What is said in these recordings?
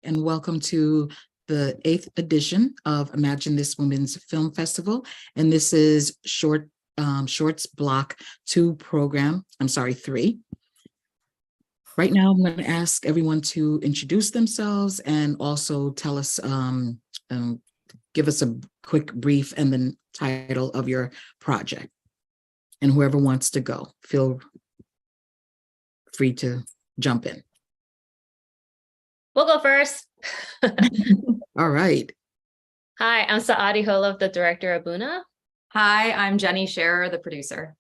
and welcome to the 8th edition of Imagine This Women's Film Festival. And this is Shorts Block 2 program, 3. Right now, I'm going to ask everyone to introduce themselves and also tell us, give us a quick brief and the title of your project. And whoever wants to go, feel free to jump in. We'll go first. All right. Hi, I'm Saadi Holov, the director of Buna. Hi, I'm Jenny Scherer, the producer.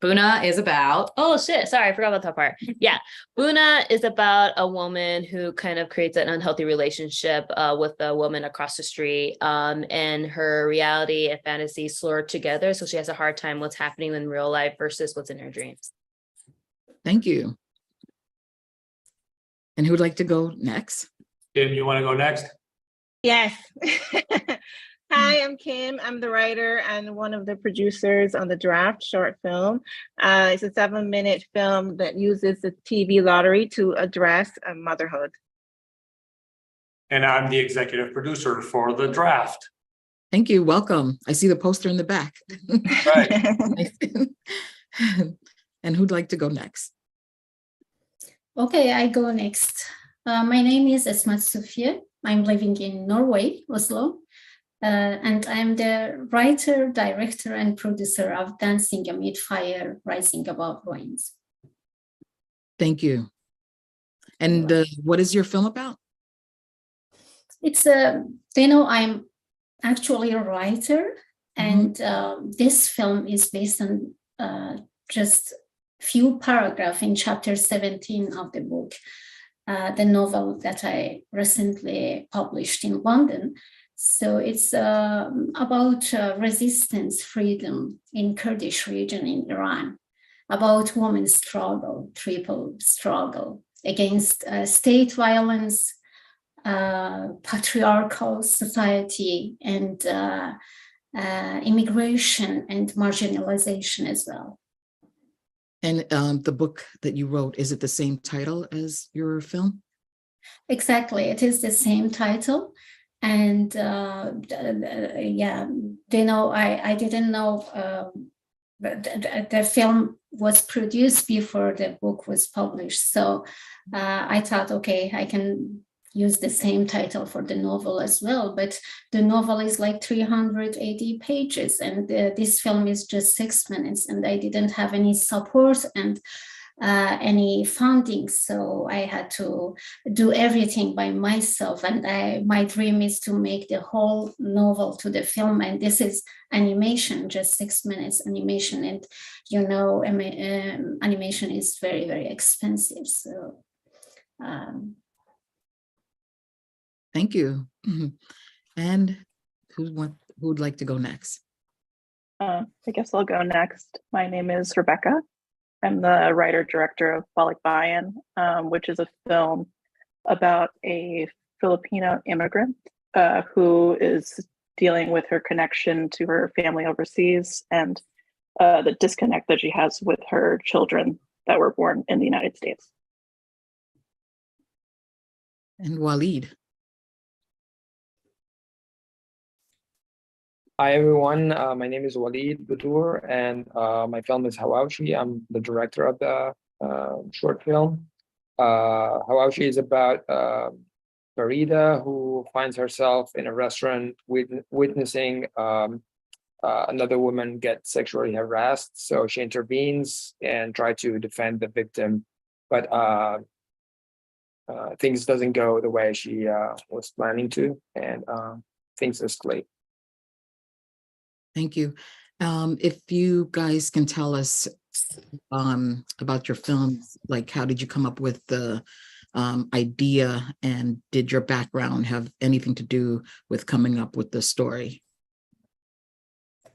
Buna is about... Oh shit, sorry, I forgot about that part. Yeah, Buna is about a woman who kind of creates an unhealthy relationship with a woman across the street, and her reality and fantasy slur together, so she has a hard time what's happening in real life versus what's in her dreams. Thank you. And who would like to go next? Kim, you want to go next? Yes. Hi, I'm Kim. I'm the writer and one of the producers on the Draft short film. It's a 7-minute film that uses the TV lottery to address motherhood. And I'm the executive producer for the Draft. Thank you. Welcome. I see the poster in the back. Right. And who'd like to go next? Okay, I go next. My name is Esmat Sufie. I'm living in Norway, Oslo, and I'm the writer, director, and producer of Dancing Amid Fire, Rising Above Ruins. Thank you. And what is your film about? It's I'm actually a writer, and this film is based on just few paragraphs in chapter 17 of the book, the novel that I recently published in London. So it's about resistance, freedom in Kurdish region in Iran, about women's struggle, triple struggle against state violence, patriarchal society, and immigration and marginalization as well. And the book that you wrote, is it the same title as your film? Exactly, it is the same title. And yeah, I didn't know the film was produced before the book was published. So I thought, okay, I can use the same title for the novel as well, but the novel is like 380 pages and this film is just 6 minutes, and I didn't have any support and any funding, so I had to do everything by myself, and my dream is to make the whole novel to the film, and this is animation, just 6 minutes animation, and animation is very, very expensive, so Thank you. And who would like to go next? I guess I'll go next. My name is Rebecca. I'm the writer-director of Balik Bayan, which is a film about a Filipino immigrant who is dealing with her connection to her family overseas and the disconnect that she has with her children that were born in the United States. And Waleed. Hi everyone, my name is Waleed Badur, and my film is Hawawshi. I'm the director of the short film. Hawawshi is about Farida, who finds herself in a restaurant witnessing another woman get sexually harassed. So she intervenes and tries to defend the victim, but things doesn't go the way she was planning to, and things escalate. Thank you. If you guys can tell us about your films, like how did you come up with the idea, and did your background have anything to do with coming up with the story? I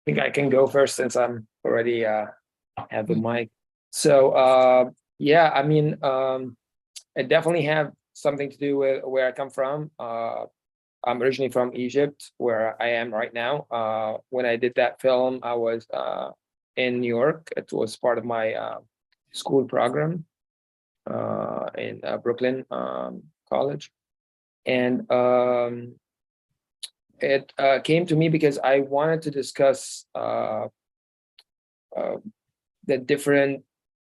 think I can go first since I'm already have the mic. So yeah, I mean, I definitely have something to do with where I come from. I'm originally from Egypt, where I am right now. When I did that film, I was in New York. It was part of my school program. in Brooklyn College. And it came to me because I wanted to discuss the different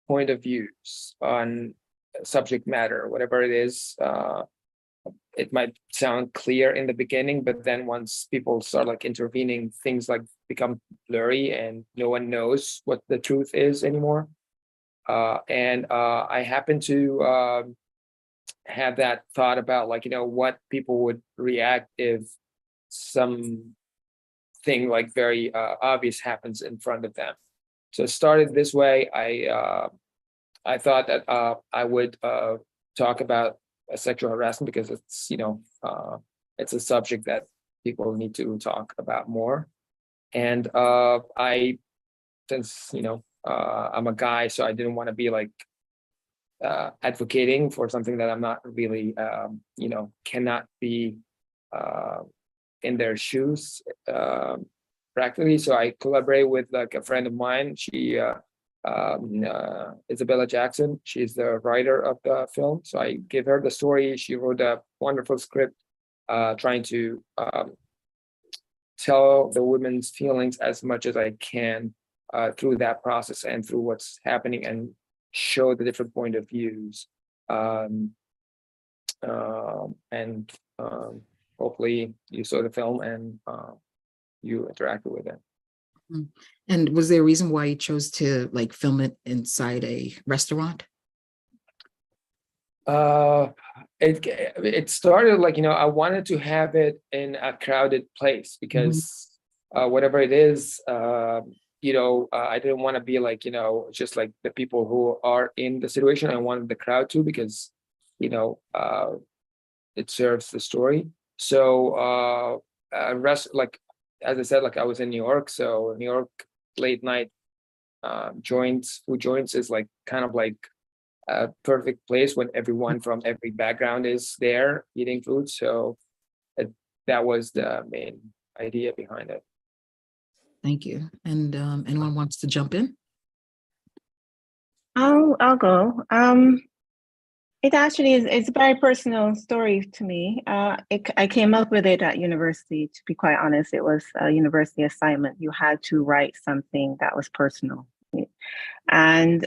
point of views on subject matter, whatever it is. It might sound clear in the beginning, but then once people start like intervening, things like become blurry and no one knows what the truth is anymore. And I happen to have that thought about like, what people would react if some thing like very obvious happens in front of them. So it started this way. I thought that I would talk about sexual harassment because it's it's a subject that people need to talk about more. And since I'm a guy, so I didn't want to be like advocating for something that I'm not really cannot be in their shoes practically. So I collaborate with like a friend of mine. She Isabella Jackson. She's the writer of the film. So I gave her the story. She wrote a wonderful script trying to tell the women's feelings as much as I can through that process and through what's happening, and show the different point of views. And hopefully you saw the film and you interacted with it. And was there a reason why you chose to like film it inside a restaurant? It started like, I wanted to have it in a crowded place because whatever it is, I didn't want to be like, just like the people who are in the situation. I wanted the crowd too, because, it serves the story. So like, as I said, like I was in New York, so New York late night food joints is like kind of like a perfect place when everyone from every background is there eating food. So that was the main idea behind it. Thank you. And anyone wants to jump in? I'll go. It actually is. It's a very personal story to me. I came up with it at university. To be quite honest, it was a university assignment. You had to write something that was personal, and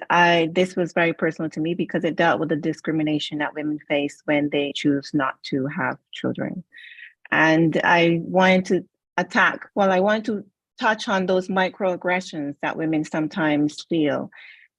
this was very personal to me because it dealt with the discrimination that women face when they choose not to have children. And I wanted to touch on those microaggressions that women sometimes feel.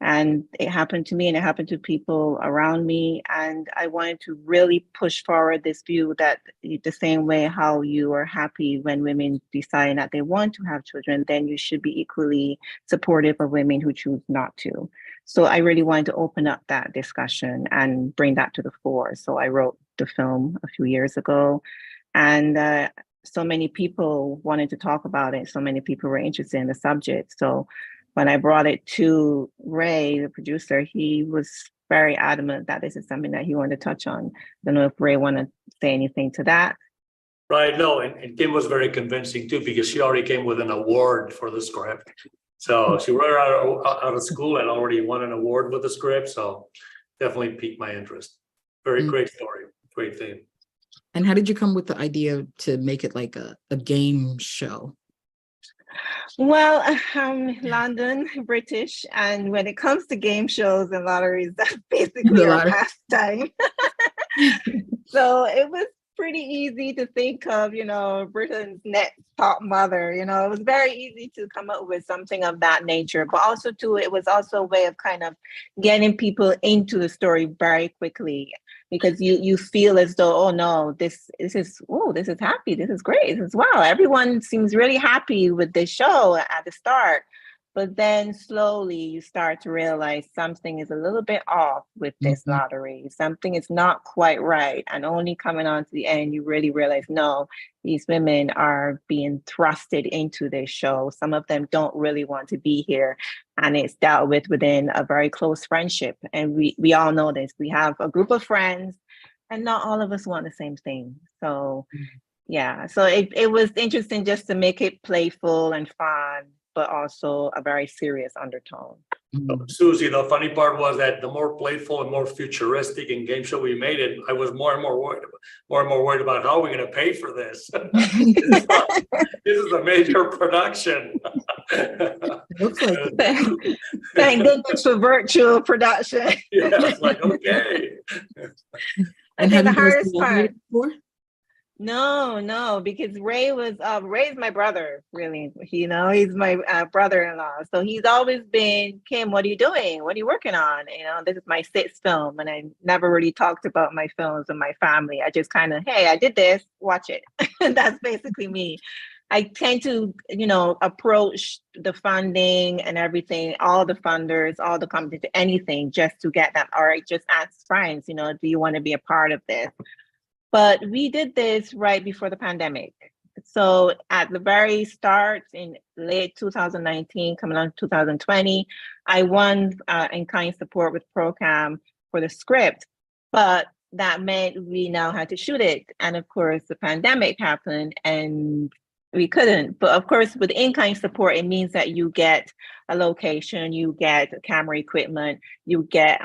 And it happened to me and it happened to people around me. And I wanted to really push forward this view that the same way how you are happy when women decide that they want to have children, then you should be equally supportive of women who choose not to. So I really wanted to open up that discussion and bring that to the fore. So I wrote the film a few years ago, and so many people wanted to talk about it. So many people were interested in the subject. So when I brought it to Ray, the producer, he was very adamant that this is something that he wanted to touch on. I don't know if Ray want to say anything to that. Right, no, and Kim was very convincing too, because she already came with an award for the script. So she wrote out of school and already won an award with the script. So definitely piqued my interest. Very great story, great theme. And how did you come with the idea to make it like a game show? Well, I'm London, British, and when it comes to game shows and lotteries, that's basically our pastime. So it was pretty easy to think of, Britain's next top mother. It was very easy to come up with something of that nature, but also too, it was also a way of kind of getting people into the story very quickly, because you feel as though, oh no, this is happy, this is great, this is wow, everyone seems really happy with this show at the start. But then slowly you start to realize something is a little bit off with this lottery. Something is not quite right. And only coming on to the end, you really realize, no, these women are being thrusted into this show. Some of them don't really want to be here. And it's dealt with within a very close friendship. And we all know this. We have a group of friends and not all of us want the same thing. So yeah, so it was interesting just to make it playful and fun. but also a very serious undertone. Mhm. Susie, the funny part was that the more playful and more futuristic and game show we made it, I was more and more worried about how are we going to pay for this. This is a major production. Looks like it. Thank goodness for virtual production. Yeah, it's like, okay. I And think have the you guys hardest collaborated part. before? No, because Ray's my brother, really. He's my brother-in-law. So he's always been, Kim, what are you doing? What are you working on? This is my sixth film, and I never really talked about my films with my family. I just kind of, hey, I did this, watch it. That's basically me. I tend to, approach the funding and everything, all the funders, all the companies, anything, just to get them. All right, just ask friends, do you want to be a part of this? But we did this right before the pandemic. So at the very start in late 2019, coming on 2020, I won in-kind support with ProCam for the script, but that meant we now had to shoot it. And of course, the pandemic happened and we couldn't. But of course, with in-kind support, it means that you get a location, you get camera equipment, you get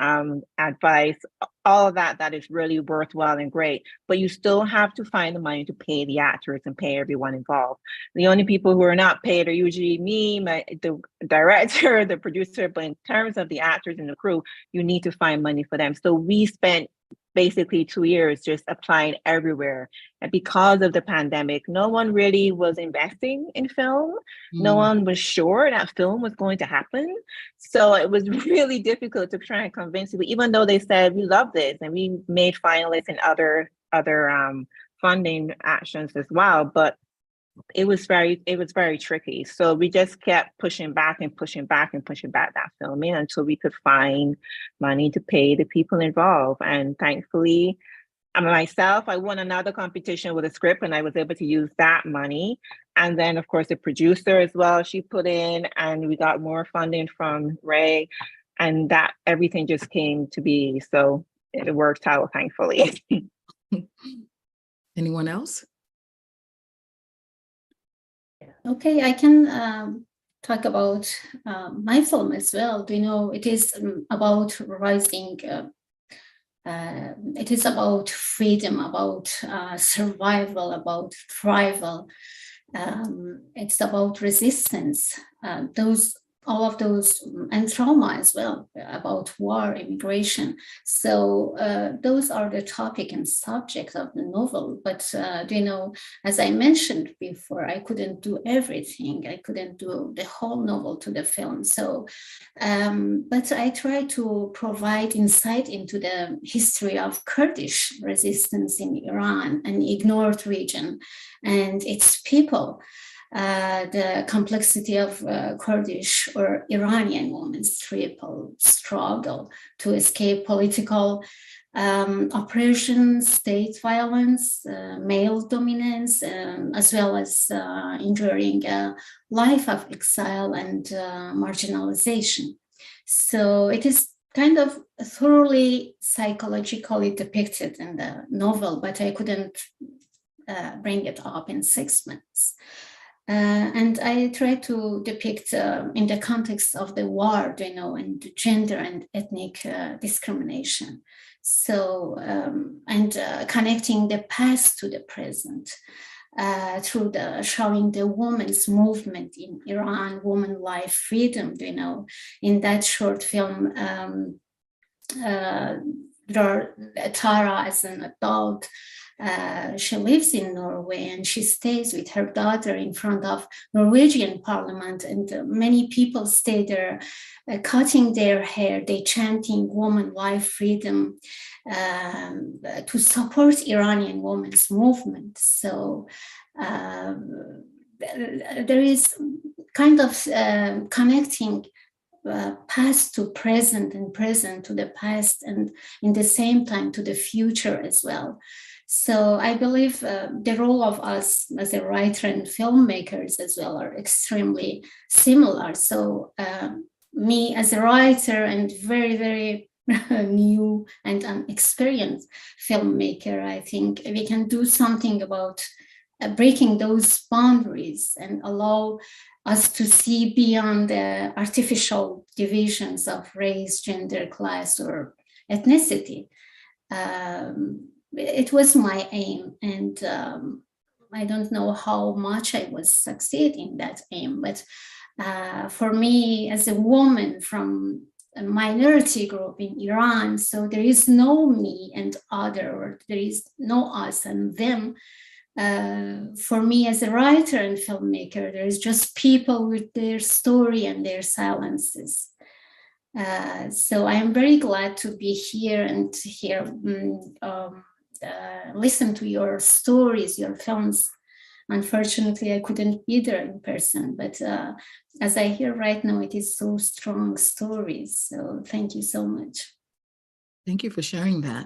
advice, all of that is really worthwhile and great. But you still have to find the money to pay the actors and pay everyone involved. The only people who are not paid are usually me, the director, the producer. But in terms of the actors and the crew, you need to find money for them. So we spent basically 2 years just applying everywhere. And because of the pandemic, no one really was investing in film. No one was sure that film was going to happen. So it was really difficult to try and convince people, even though they said, we love this and we made finalists in other funding actions as well. But it was very tricky. So we just kept pushing back that filming until we could find money to pay the people involved. And thankfully, I won another competition with a script and I was able to use that money. And then of course the producer as well, she put in, and we got more funding from Ray, and that everything just came to be. So it worked out, thankfully. Anyone else? Okay, I can talk about my film as well. It is about rising. It is about freedom, about survival, about thrival. It's about resistance. All of those, and trauma as well, about war, immigration. So those are the topic and subject of the novel. But as I mentioned before, I couldn't do everything. I couldn't do the whole novel to the film. So, but I try to provide insight into the history of Kurdish resistance in Iran, an ignored region, and its people. The complexity of Kurdish or Iranian women's triple struggle to escape political oppression, state violence, male dominance, as well as enduring a life of exile and marginalization. So it is kind of thoroughly psychologically depicted in the novel, but I couldn't bring it up in 6 months. And I try to depict in the context of the war, and gender and ethnic discrimination. So, and connecting the past to the present through showing the women's movement in Iran, woman life, freedom. In that short film, Tara as an adult. She lives in Norway and she stays with her daughter in front of Norwegian parliament, and many people stay there cutting their hair, they chanting woman life, freedom, to support Iranian women's movement. So there is kind of connecting past to present and present to the past, and in the same time to the future as well. So I believe the role of us as a writer and filmmakers as well are extremely similar. So me as a writer and very, very new and inexperienced filmmaker, I think we can do something about breaking those boundaries and allow us to see beyond the artificial divisions of race, gender, class, or ethnicity. It was my aim, and I don't know how much I was succeeding that aim, but for me as a woman from a minority group in Iran, so there is no me and other, or there is no us and them. For me as a writer and filmmaker, there is just people with their story and their silences. So I am very glad to be here and to hear, listen to your stories, your films. Unfortunately, I couldn't be there in person, but as I hear right now, it is so strong stories. So thank you so much. Thank you for sharing that.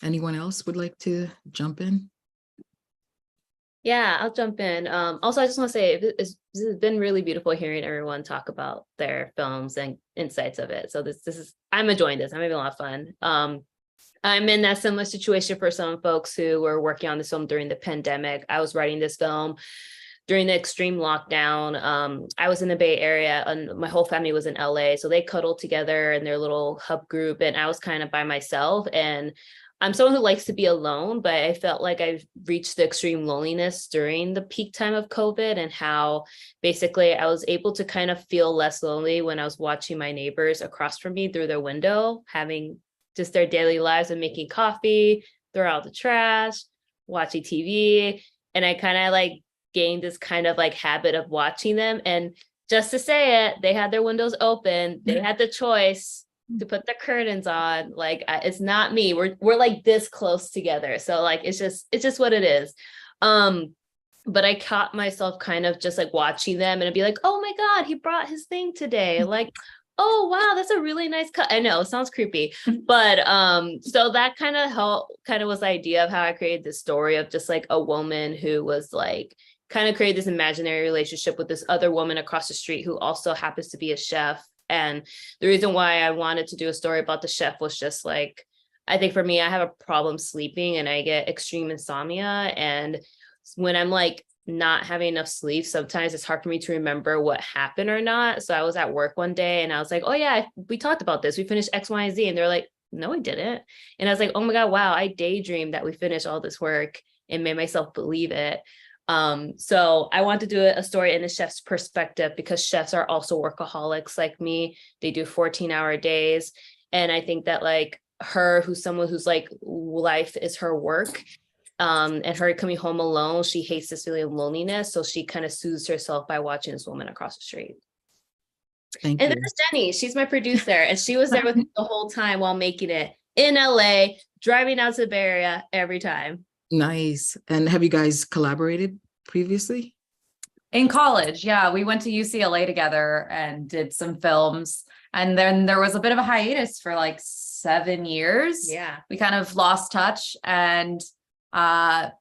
Anyone else would like to jump in? Yeah, I'll jump in. Also, I just want to say this has been really beautiful hearing everyone talk about their films and insights of it. So this is, I'm enjoying this. I'm having a lot of fun. I'm in that similar situation for some folks who were working on this film during the pandemic. I was writing this film during the extreme lockdown. I was in the Bay Area and my whole family was in LA. So they cuddled together in their little hub group and I was kind of by myself. And I'm someone who likes to be alone, but I felt like I've reached the extreme loneliness during the peak time of COVID, and how basically I was able to kind of feel less lonely when I was watching my neighbors across from me through their window, having just their daily lives and making coffee, throw out the trash, watching TV. And I kind of like gained this kind of like habit of watching them. And just to say it, they had their windows open. They had the choice to put the curtains on. Like, it's not me. We're like this close together. So like, it's just what it is. But I caught myself kind of just like watching them and it'd be like, oh my God, he brought his thing today. Like, oh, wow, that's a really nice cut. I know it sounds creepy, but so that kind of was the idea of how I created this story of just like a woman who was like, kind of created this imaginary relationship with this other woman across the street who also happens to be a chef. And the reason why I wanted to do a story about the chef was just like, I think for me, I have a problem sleeping and I get extreme insomnia. And when I'm like not having enough sleep, sometimes it's hard for me to remember what happened or not. So I was at work one day and I was like, oh yeah, we talked about this. We finished X, Y, and Z. And they're like, no, we didn't. And I was like, oh my God, wow, I daydreamed that we finished all this work and made myself believe it. So I want to do a story in the chef's perspective because chefs are also workaholics like me. They do 14-hour days. And I think that like her, who's someone who's like, life is her work. And her coming home alone, she hates this feeling of loneliness. So she kind of soothes herself by watching this woman across the street. Thank And you. there's Jenny, she's my producer, and she was there with me the whole time while making it in LA, driving out to the Bay Area every time. Nice. And have you guys collaborated previously? In college, yeah, we went to UCLA together and did some films. And then there was a bit of a hiatus for like 7 years. Yeah. We kind of lost touch, and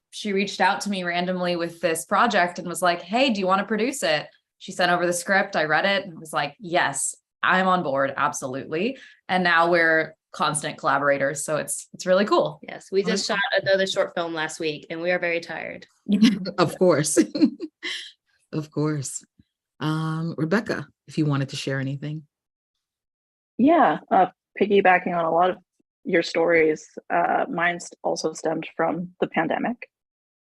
she reached out to me randomly with this project and was like, hey, do you want to produce it? She sent over the script. I read it and was like, yes, I'm on board. Absolutely. And now we're constant collaborators. So it's really cool. Yes. We just shot another short film last week and we are very tired. Of course. Of course. Rebecca, if you wanted to share anything. Yeah, piggybacking on a lot of your stories, mine also stemmed from the pandemic.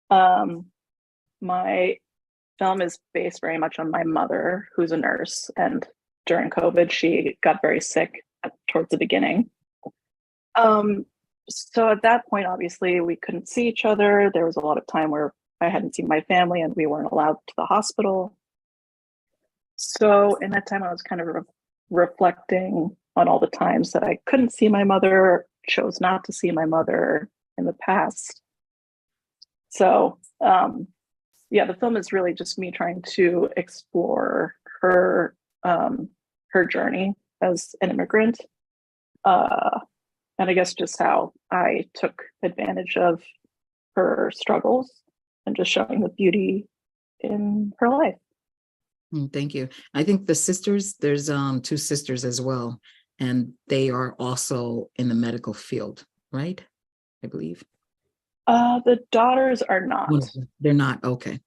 My film is based very much on my mother, who's a nurse, and during COVID, she got very sick towards the beginning. So at that point, obviously, we couldn't see each other. There was a lot of time where I hadn't seen my family and we weren't allowed to the hospital. So in that time, I was kind of reflecting on all the times that I couldn't see my mother, chose not to see my mother in the past. So yeah, the film is really just me trying to explore her journey as an immigrant. And I guess just how I took advantage of her struggles and just showing the beauty in her life. Thank you. I think the sisters, there's 2 sisters as well, and they are also in the medical field, right? I believe. The daughters are not. They're not. Okay.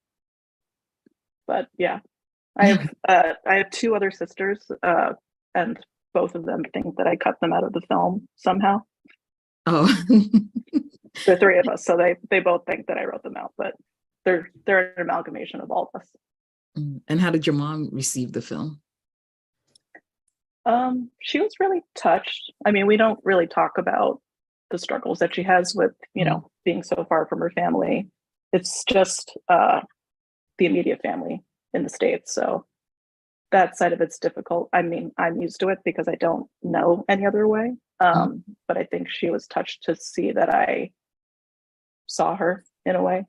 But yeah, I have two other sisters, and both of them think that I cut them out of the film somehow. Oh, The three of us, so they both think that I wrote them out, but they're an amalgamation of all of us. and how did your mom receive the film? She was really touched. I mean, we don't really talk about the struggles that she has with, being so far from her family. It's just the immediate family in the States. So that side of it's difficult. I mean, I'm used to it because I don't know any other way. But I think she was touched to see that I saw her in a way.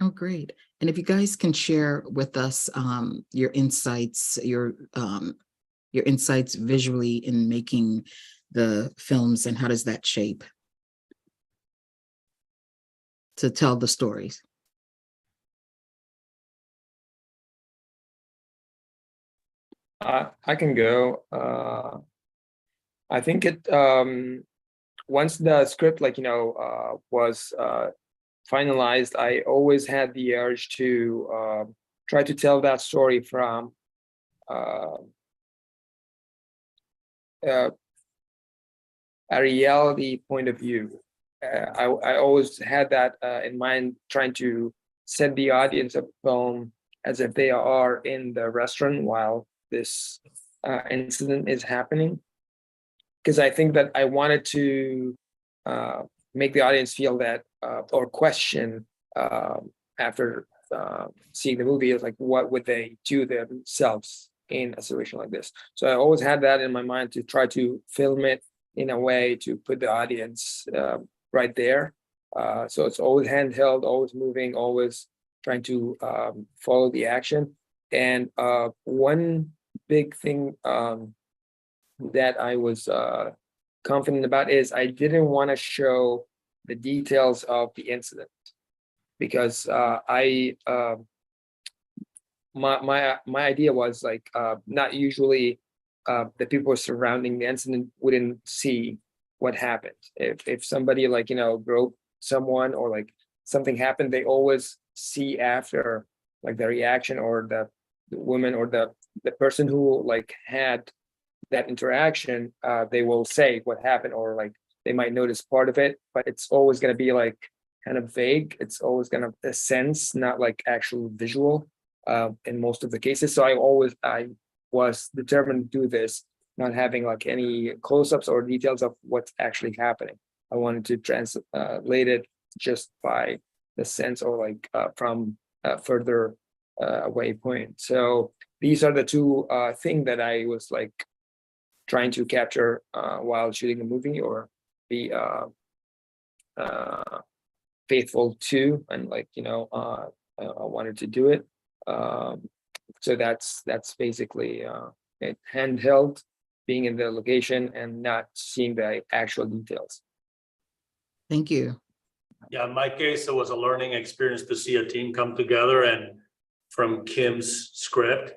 Oh, great. And if you guys can share with us your insights, your insights visually in making the films, and how does that shape to tell the stories? I can go. I think it once the script was finalized, I always had the urge to try to tell that story from a reality point of view. I always had that in mind, trying to set the audience of film as if they are in the restaurant while this incident is happening. Because I think that I wanted to make the audience feel that or question after seeing the movie, is like, what would they do themselves in a situation like this? So I always had that in my mind to try to film it in a way to put the audience right there. So it's always handheld, always moving, always trying to follow the action. And one big thing that I was confident about is I didn't want to show the details of the incident, because my idea was like not usually the people surrounding the incident wouldn't see what happened. If somebody broke someone or like something happened, they always see after like the reaction, or the woman or the person who like had that interaction, they will say what happened, or like they might notice part of it, but it's always going to be like kind of vague. It's always going to a sense, not like actual visual in most of the cases. So I was determined to do this, not having like any close-ups or details of what's actually happening. I wanted to translate it just by the sense, or like from a further away point. So these are the two things that I was like trying to capture while shooting the movie, or be faithful to, and like I wanted to do it. So that's basically it, handheld, being in the location and not seeing the actual details. Thank you. Yeah, in my case, it was a learning experience to see a team come together, and from Kim's script,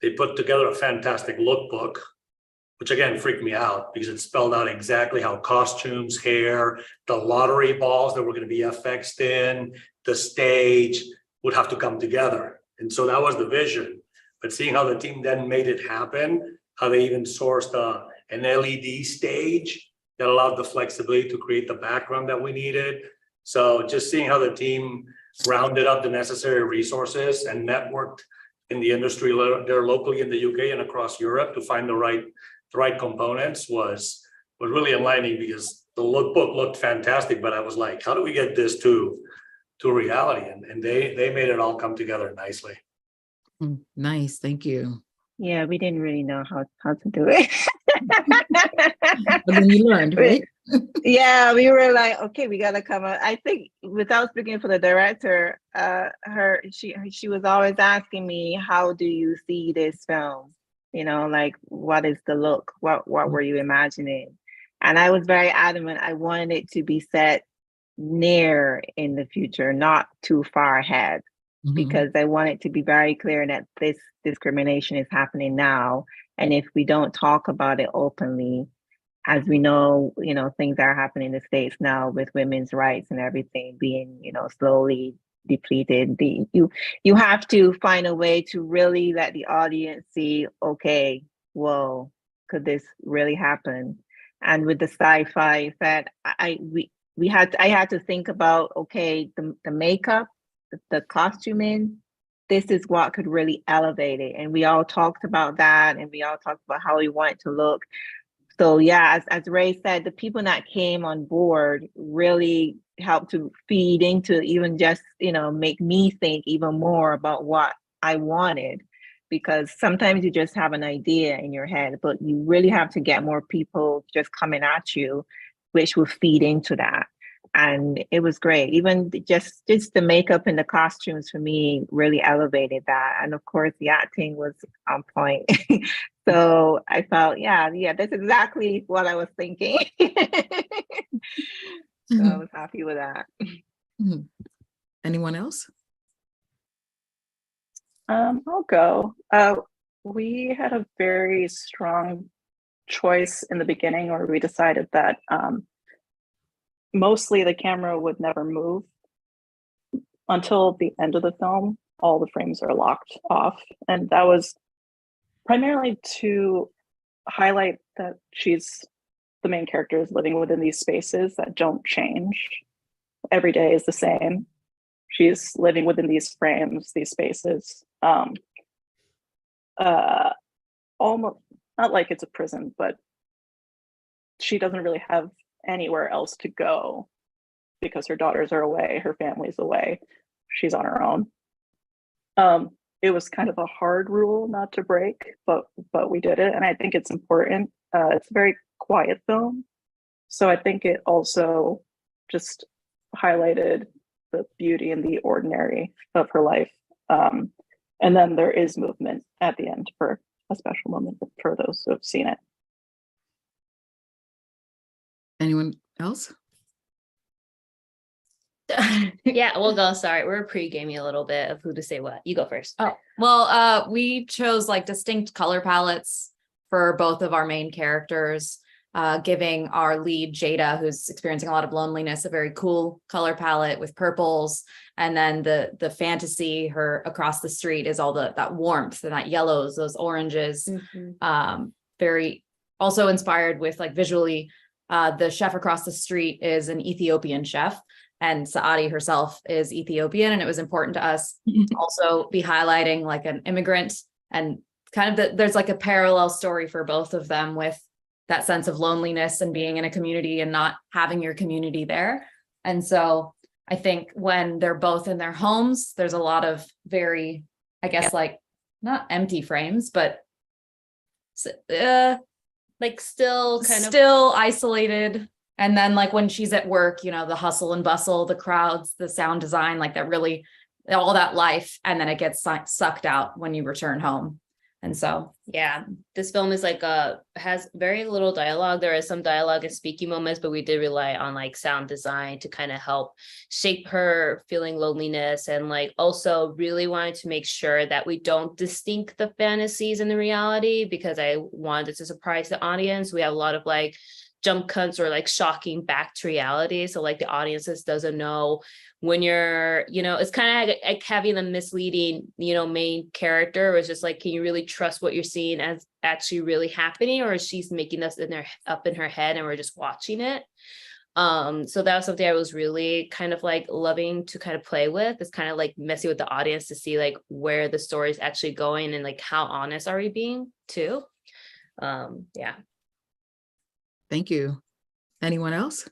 they put together a fantastic lookbook, which again freaked me out because it spelled out exactly how costumes, hair, the lottery balls that were going to be FX'd in, the stage would have to come together. And so that was the vision. But seeing how the team then made it happen, how they even sourced an LED stage that allowed the flexibility to create the background that we needed. So just seeing how the team rounded up the necessary resources and networked in the industry there locally in the UK and across Europe to find the right components was really enlightening, because the lookbook looked fantastic, but I was like, how do we get this to reality? And they made it all come together nicely. Nice, thank you. Yeah, we didn't really know how to do it. But then you learned, right? Yeah, we were like, okay, we gotta come up. I think without speaking for the director, she was always asking me, how do you see this film? Like, what is the look? What were you imagining? And I was very adamant. I wanted it to be set near in the future, not too far ahead, because I want it to be very clear that this discrimination is happening now. And if we don't talk about it openly, as we know, things are happening in the States now with women's rights and everything being, slowly depleted. You have to find a way to really let the audience see, okay, whoa, could this really happen? And with the sci-fi effect, I had to think about, okay, the makeup, the costuming, this is what could really elevate it. And we all talked about that, and we all talked about how we want it to look. So yeah, as Ray said, the people that came on board really helped to feed into even just, make me think even more about what I wanted. Because sometimes you just have an idea in your head, but you really have to get more people just coming at you, which will feed into that. And it was great. Even just the makeup and the costumes for me really elevated that. And of course, the acting was on point. So I felt, yeah, that's exactly what I was thinking. So I was happy with that. Anyone else? I'll go. We had a very strong choice in the beginning where we decided that mostly the camera would never move until the end of the film. All the frames are locked off. And that was primarily to highlight that the main character is living within these spaces that don't change. Every day is the same. She's living within these frames, these spaces. Almost not like it's a prison, but she doesn't really have anywhere else to go because her daughters are away, her family's away, she's on her own. It was kind of a hard rule not to break, but we did it, and I think it's important. It's a very quiet film, so I think it also just highlighted the beauty and the ordinary of her life. And then there is movement at the end for a special moment for those who have seen it. Anyone else? Yeah, we'll go. Sorry, we're pre-gaming a little bit of who to say what. You go first. Oh, well, we chose like distinct color palettes for both of our main characters, giving our lead Jada, who's experiencing a lot of loneliness, a very cool color palette with purples. And then the fantasy, her across the street, is all that warmth and that yellows, those oranges. Very also inspired with like visually, the chef across the street is an Ethiopian chef. And Saadi herself is Ethiopian, and it was important to us also be highlighting like an immigrant, and kind of there's like a parallel story for both of them with that sense of loneliness and being in a community and not having your community there. And so I think when they're both in their homes, there's a lot of very, I guess, like not empty frames, but like still isolated. And then like when she's at work, the hustle and bustle, the crowds, the sound design, like that really, all that life. And then it gets sucked out when you return home. And so, yeah, this film is like has very little dialogue. There is some dialogue and speaking moments, but we did rely on like sound design to kind of help shape her feeling loneliness, and like also really wanted to make sure that we don't distinct the fantasies and the reality, because I wanted to surprise the audience. We have a lot of like jump cuts or like shocking back to reality. So like the audiences doesn't know when you're, it's kind of like having a misleading, main character. It's just like, can you really trust what you're seeing as actually really happening, or is she's making this up in her head and we're just watching it? So that was something I was really kind of like loving to kind of play with. It's kind of like messy with the audience to see like where the story is actually going and like how honest are we being too. Yeah. Thank you. Anyone else?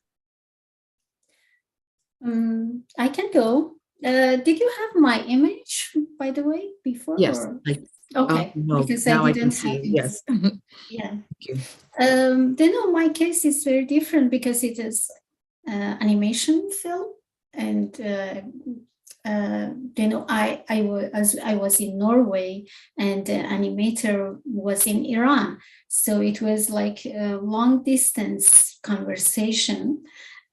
I can go. Did you have my image, by the way, before? Yes. Or? Oh, Okay, no, because now I I can didn't see have it. it. Yes. Yeah. Thank you. My case is very different because it is animation film, and I was in Norway, and the animator was in Iran, so it was like a long distance conversation.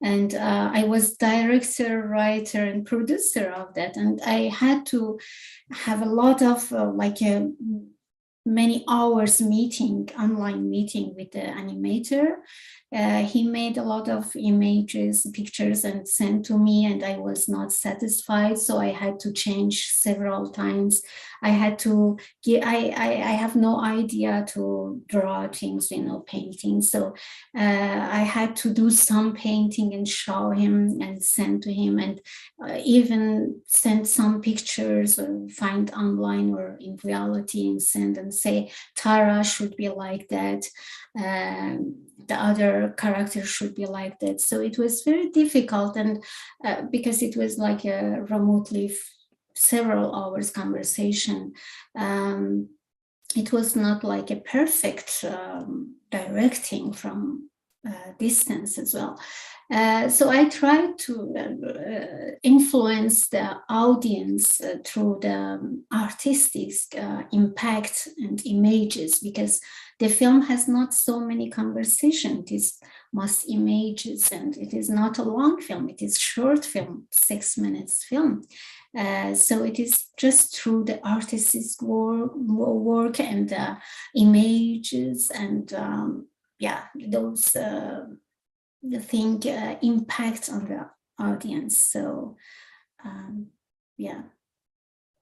And I was director, writer, and producer of that. And I had to have a lot of many hours online meeting with the animator. He made a lot of images, pictures, and sent to me, and I was not satisfied, so I had to change several times. I had to give. I have no idea to draw things, painting. So I had to do some painting and show him and send to him, and even send some pictures or find online or in reality and send and say Tara should be like that. The other character should be like that. So it was very difficult, and because it was like a remotely several hours conversation, it was not like a perfect directing from distance as well. So I tried to influence the audience through the artistic impact and images, because the film has not so many conversations. It is most images, and it is not a long film. It is short film, 6 minutes film. So it is just through the artistic work and the images and those the thing impact on the audience. So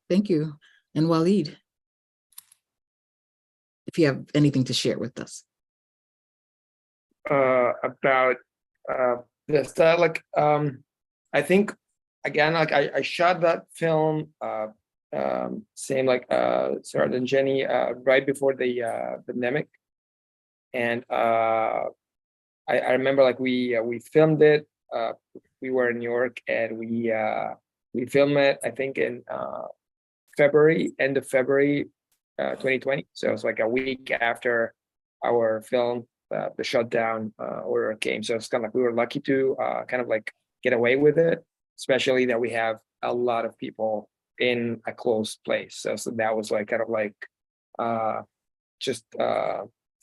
Thank you. And Walid, if you have anything to share with us. About the style, like I think again, like I shot that film same like Sarah and Jenny right before the pandemic, and I remember like we filmed it. We were in New York, and we filmed it, I think, in February, end of February 2020. So it's like a week after our film, the shutdown order came. So it's kind of like we were lucky to kind of like get away with it, especially that we have a lot of people in a closed place. So that was like kind of like just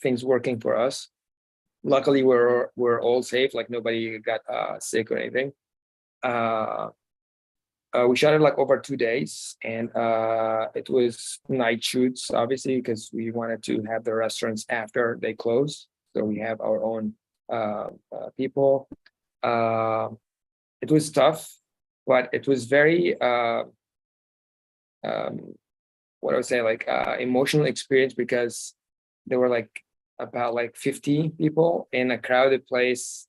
things working for us. Luckily, we're all safe, like nobody got sick or anything. We shot it like over 2 days, and it was night shoots, obviously, because we wanted to have the restaurants after they close. So we have our own people. It was tough, but it was very, what I would say, like emotional experience, because there were like about like 50 people in a crowded place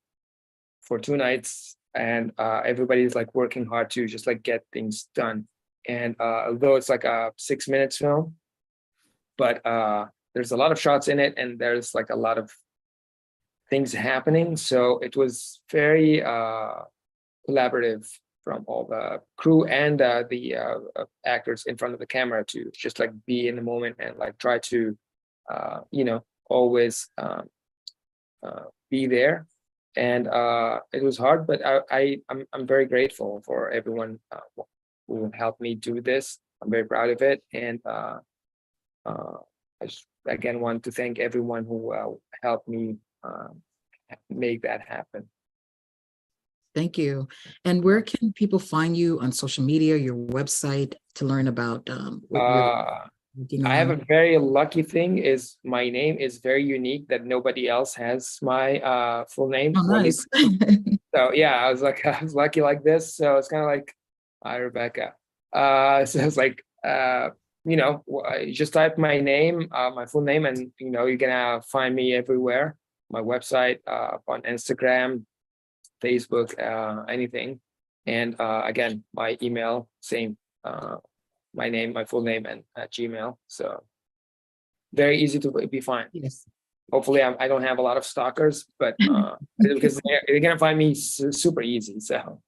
for 2 nights, and everybody's like working hard to just like get things done. And although it's like a 6 minutes film, but there's a lot of shots in it, and there's like a lot of things happening. So it was very collaborative from all the crew and the actors in front of the camera to just like be in the moment and like try to always be there. And it was hard, but I'm very grateful for everyone who helped me do this. I'm very proud of it, and I just again want to thank everyone who helped me make that happen. Thank you. And where can people find you on social media, your website, to learn about what you're working on? I have a very lucky thing, is my name is very unique, that nobody else has my full name. Oh, nice. So yeah, I was lucky like this. So it's kind of like, hi, Rebecca. So it's like, you just type my name, my full name, and you're gonna find me everywhere. My website, on Instagram, Facebook, anything. And again, my email, same. My name, my full name, and Gmail. So very easy to be found. Yes. Hopefully, I don't have a lot of stalkers, but because they're gonna find me super easy. So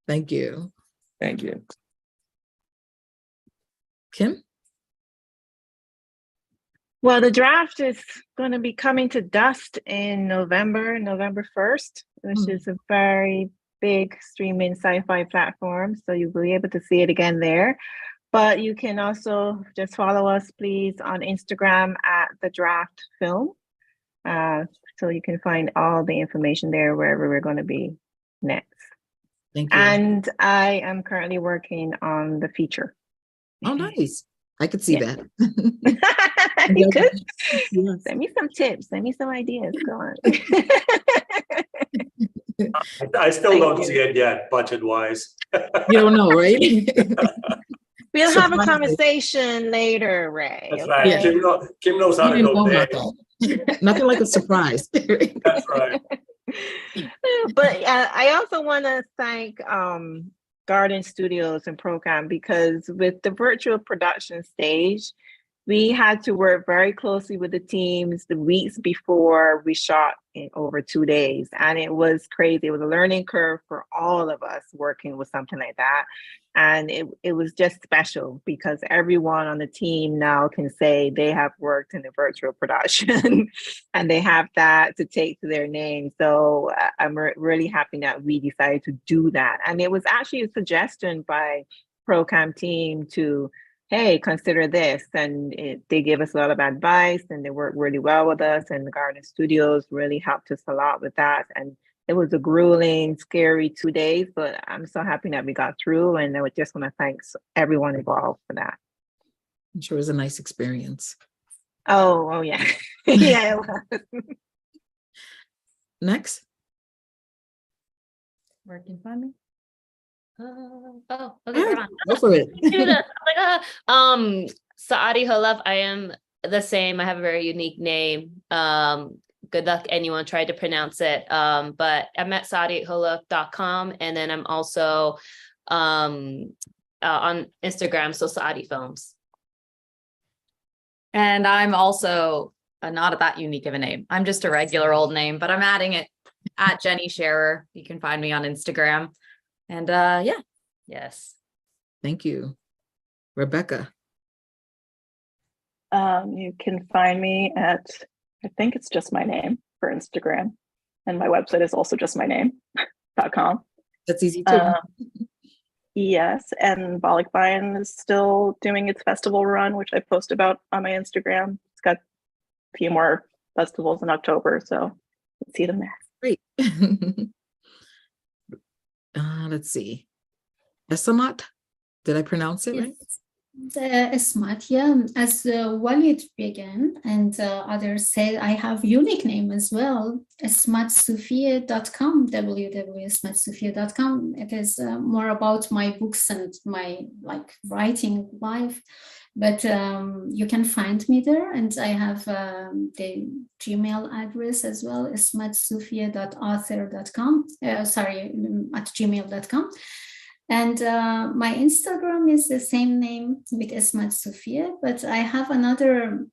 Thank you. thank you. Kim? Well, the draft is going to be coming to Dust in November 1st, which is a very big streaming sci-fi platform. So you'll be able to see it again there. But you can also just follow us, please, on Instagram at The Draft Film. So you can find all the information there wherever we're going to be next. Thank you. And I am currently working on the feature. Oh, nice. I could see Yeah. that. You could Yes. send me some tips, send me some ideas. Go on. I still Thank don't you. see it yet, budget wise. You don't know, right? We'll have a Surprise. conversation later, Ray. That's right. Yeah. Kim knows how You to didn't go know about big. that. Nothing like a surprise. That's right. But I also want to thank Garden Studios and Procam, because with the virtual production stage, we had to work very closely with the teams the weeks before we shot in over 2 days. And it was crazy. It was a learning curve for all of us working with something like that. And it was just special because everyone on the team now can say they have worked in the virtual production and they have that to take to their name. So I'm really happy that we decided to do that. And it was actually a suggestion by Procam team to, hey, consider this. And they gave us a lot of advice and they worked really well with us. And the Garden Studios really helped us a lot with that. And it was a grueling, scary 2 days, but I'm so happy that we got through. And I would just want to thank everyone involved for that. I'm sure it was a nice experience. Oh yeah. Yeah, it was. Next. Where can you find me? Oh, okay, we're on. Go for it. Do this. I'm like, Saadi Holaf, I am the same. I have a very unique name. Good luck anyone tried to pronounce it. But I'm at saadiholaf.com, and then I'm also on Instagram, so Saadi Films. And I'm also not that unique of a name. I'm just a regular old name, but I'm adding it at Jenny Scherer. You can find me on Instagram. And yeah. Yes. Thank you. Rebecca. You can find me at, I think it's just my name for Instagram. And my website is also just my name.com. That's easy too. Yes, and Bollock Bayan is still doing its festival run, which I post about on my Instagram. It's got a few more festivals in October, so let's see them there. Great. Let's see. Esamat, did I pronounce it right? Esmat, yeah, as Walid began and others said, I have unique name as well, esmatsufia.com, www.esmatsufia.com. It is more about my books and my writing life, but you can find me there, and I have the Gmail address as well, esmatsufia.author.com, at gmail.com. And my Instagram is the same name with Esmat Sufia, but I have another,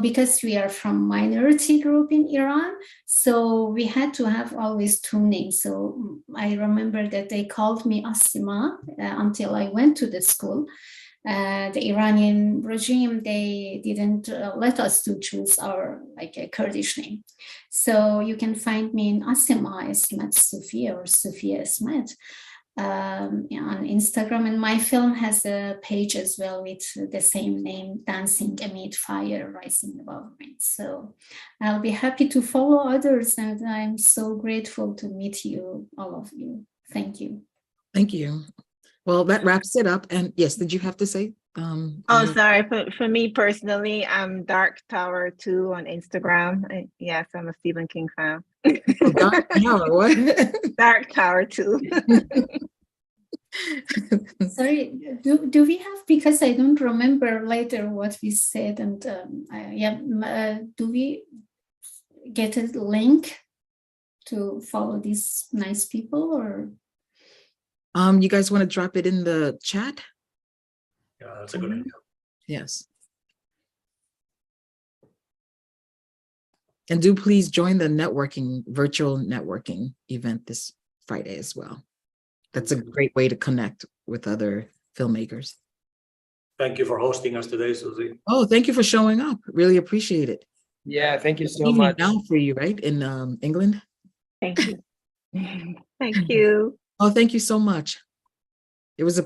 because we are from minority group in Iran, so we had to have always two names. So I remember that they called me Asima until I went to the school. The Iranian regime, they didn't let us to choose our a Kurdish name. So you can find me in Asima Esmat Sufia or Sufia Esmat. On Instagram, and my film has a page as well with the same name, Dancing Amid Fire, Rising Above Rain. So I'll be happy to follow others, and I'm so grateful to meet you, all of you. Thank you. Thank you. Well, that wraps it up. And yes, did you have to say? Sorry. For me personally, I'm Dark Tower 2 on Instagram. Yes, I'm a Stephen King fan. Dark Tower, what? Dark Tower 2. Sorry, do we have, because I don't remember later what we said, and do we get a link to follow these nice people, or? You guys want to drop it in the chat? Yeah, that's a good idea. Yes. And do please join the virtual networking event this Friday as well. That's a great way to connect with other filmmakers. Thank you for hosting us today, Susie. Oh, thank you for showing up. Really appreciate it. Yeah, thank you so Evening much. now for you, right? In England? Thank you. Thank you. Oh, thank you so much. It was a